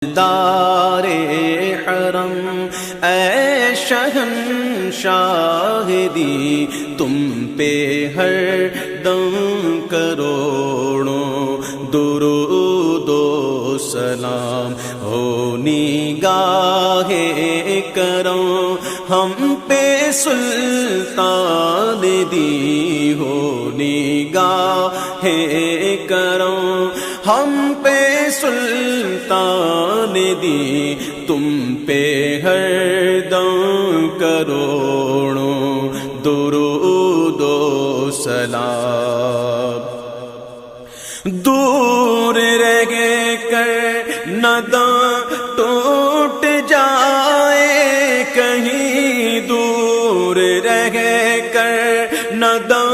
دار حرم اے شہنشاہ دی تم پہ ہر دم کروڑوں درود و سلام ہو نگاہ کرم ہم پہ سلطان دی ہو نگاہ کرم ہم پہ سلطان دی تم پہ ہر دم کروڑوں درود و سلام دور رہ کر نہ دم ٹوٹ جائے کہیں دور رہ کر نہ دم